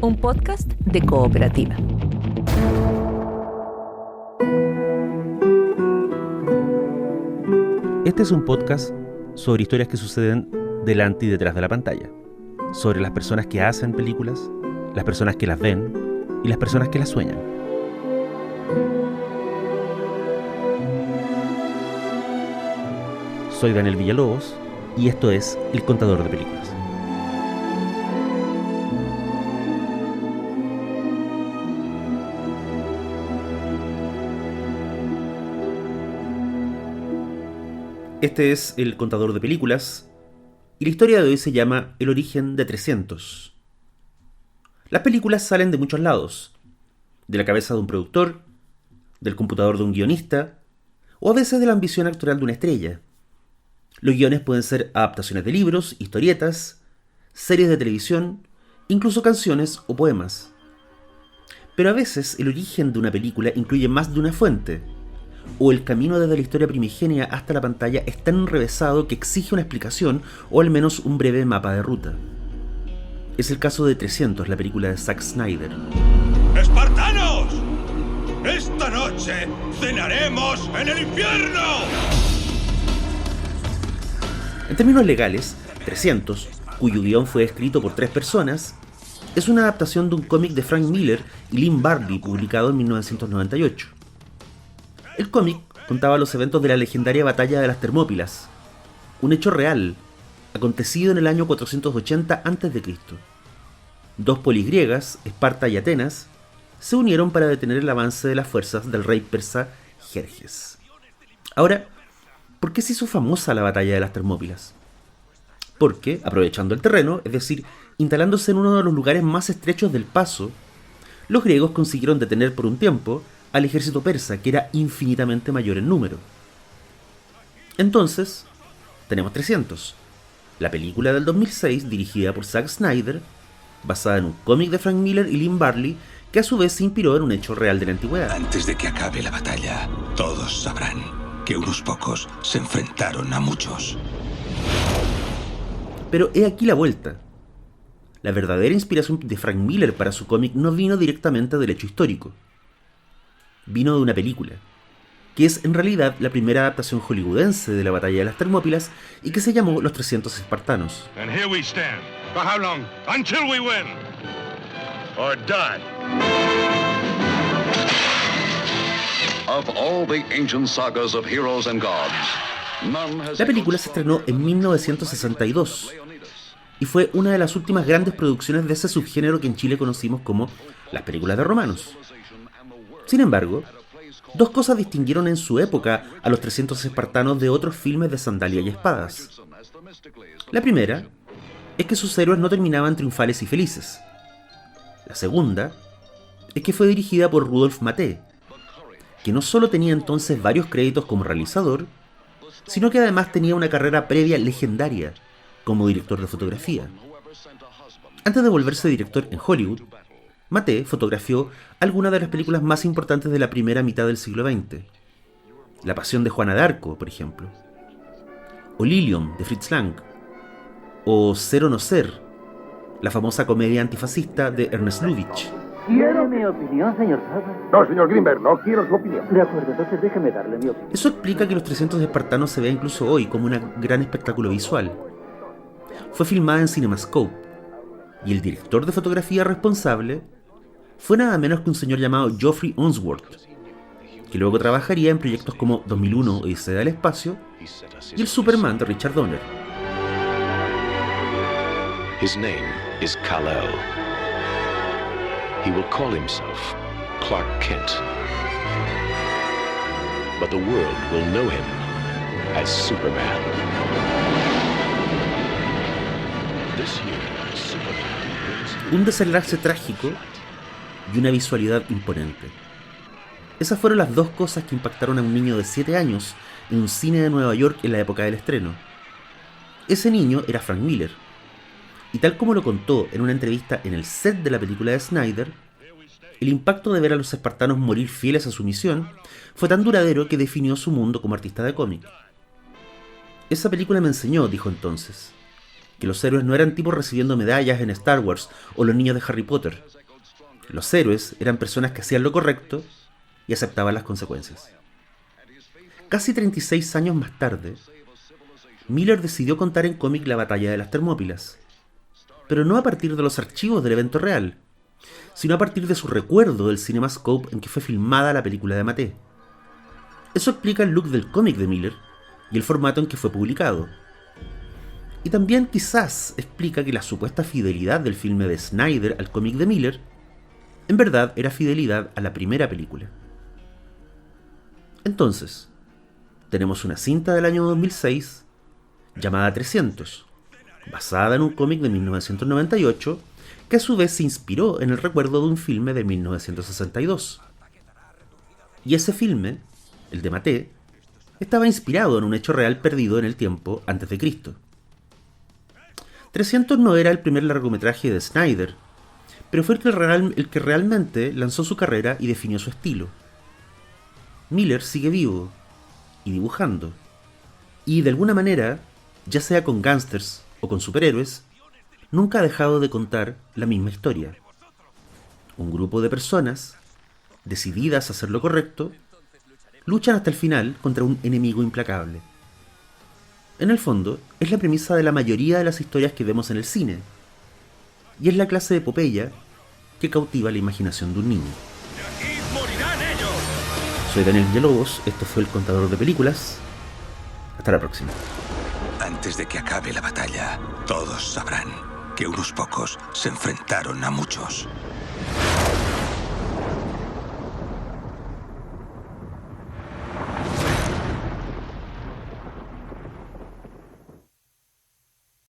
un podcast de Cooperativa. Este es un podcast sobre historias que suceden delante y detrás de la pantalla, sobre las personas que hacen películas, las personas que las ven y las personas que las sueñan. Soy Daniel Villalobos y esto es El Contador de Películas. Este es El Contador de Películas y la historia de hoy se llama El origen de 300. Las películas salen de muchos lados, de la cabeza de un productor, del computador de un guionista o a veces de la ambición actoral de una estrella. Los guiones pueden ser adaptaciones de libros, historietas, series de televisión, incluso canciones o poemas. Pero a veces el origen de una película incluye más de una fuente, o el camino desde la historia primigenia hasta la pantalla es tan enrevesado que exige una explicación o al menos un breve mapa de ruta. Es el caso de 300, la película de Zack Snyder. ¡Espartanos! ¡Esta noche cenaremos en el infierno! En términos legales, 300, cuyo guión fue escrito por 3 personas, es una adaptación de un cómic de Frank Miller y Lynn Bartley publicado en 1998. El cómic contaba los eventos de la legendaria Batalla de las Termópilas, un hecho real, acontecido en el año 480 a.C. Dos polis griegas, Esparta y Atenas, se unieron para detener el avance de las fuerzas del rey persa Jerjes. Ahora, ¿por qué se hizo famosa la Batalla de las Termópilas? Porque, aprovechando el terreno, es decir, instalándose en uno de los lugares más estrechos del paso, los griegos consiguieron detener por un tiempo al ejército persa, que era infinitamente mayor en número. Entonces, tenemos 300, la película del 2006 dirigida por Zack Snyder, basada en un cómic de Frank Miller y Lynn Bartley, que a su vez se inspiró en un hecho real de la antigüedad. Antes de que acabe la batalla, todos sabrán que unos pocos se enfrentaron a muchos. Pero he aquí la vuelta. La verdadera inspiración de Frank Miller para su cómic no vino directamente del hecho histórico. Vino de una película, que es en realidad la primera adaptación hollywoodense de la Batalla de las Termópilas y que se llamó Los 300 Espartanos. And here we stand. For how long? Until we win. Or die. Of all the ancient sagas of heroes and gods, none has... La película se estrenó en 1962 y fue una de las últimas grandes producciones de ese subgénero que en Chile conocimos como las películas de romanos. Sin embargo, dos cosas distinguieron en su época a los 300 espartanos de otros filmes de sandalia y espadas. La primera es que sus héroes no terminaban triunfales y felices. La segunda es que fue dirigida por Rudolf Maté, que no solo tenía entonces varios créditos como realizador, sino que además tenía una carrera previa legendaria como director de fotografía. Antes de volverse director en Hollywood, Maté fotografió algunas de las películas más importantes de la primera mitad del siglo XX. La Pasión de Juana de Arco, por ejemplo. O Lilium, de Fritz Lang. O Ser o no ser, la famosa comedia antifascista de Ernest Lubitsch. ¿Quiere mi opinión, señor Sauber? No, señor Grimberg, no quiero su opinión. De acuerdo, entonces déjeme darle mi opinión. Eso explica que Los 300 espartanos se vea incluso hoy como un gran espectáculo visual. Fue filmada en CinemaScope, y el director de fotografía responsable fue nada menos que un señor llamado Geoffrey Unsworth, que luego trabajaría en proyectos como 2001 Odisea del Espacio y el Superman de Richard Donner. His name is Kal-El. He will call himself Clark Kent. But the world will know him as Superman. This year, Superman... Un desenlace trágico y una visualidad imponente. Esas fueron las dos cosas que impactaron a un niño de 7 años en un cine de Nueva York en la época del estreno. Ese niño era Frank Miller, y tal como lo contó en una entrevista en el set de la película de Snyder, el impacto de ver a los espartanos morir fieles a su misión fue tan duradero que definió su mundo como artista de cómic. Esa película me enseñó, dijo entonces, que los héroes no eran tipos recibiendo medallas en Star Wars o los niños de Harry Potter. Los héroes eran personas que hacían lo correcto y aceptaban las consecuencias. Casi 36 años más tarde, Miller decidió contar en cómic la batalla de las Termópilas, pero no a partir de los archivos del evento real, sino a partir de su recuerdo del CinemaScope en que fue filmada la película de Maté. Eso explica el look del cómic de Miller y el formato en que fue publicado. Y también quizás explica que la supuesta fidelidad del filme de Snyder al cómic de Miller en verdad era fidelidad a la primera película. Entonces, tenemos una cinta del año 2006 llamada 300, basada en un cómic de 1998 que a su vez se inspiró en el recuerdo de un filme de 1962. Y ese filme, el de Maté, estaba inspirado en un hecho real perdido en el tiempo antes de Cristo. 300 no era el primer largometraje de Snyder, pero fue el que realmente lanzó su carrera y definió su estilo. Miller sigue vivo y dibujando, y de alguna manera, ya sea con gángsters o con superhéroes, nunca ha dejado de contar la misma historia. Un grupo de personas, decididas a hacer lo correcto, luchan hasta el final contra un enemigo implacable. En el fondo, es la premisa de la mayoría de las historias que vemos en el cine, y es la clase de epopeya que cautiva la imaginación de un niño. Soy Daniel Villalobos, esto fue El Contador de Películas. Hasta la próxima. Antes de que acabe la batalla, todos sabrán que unos pocos se enfrentaron a muchos.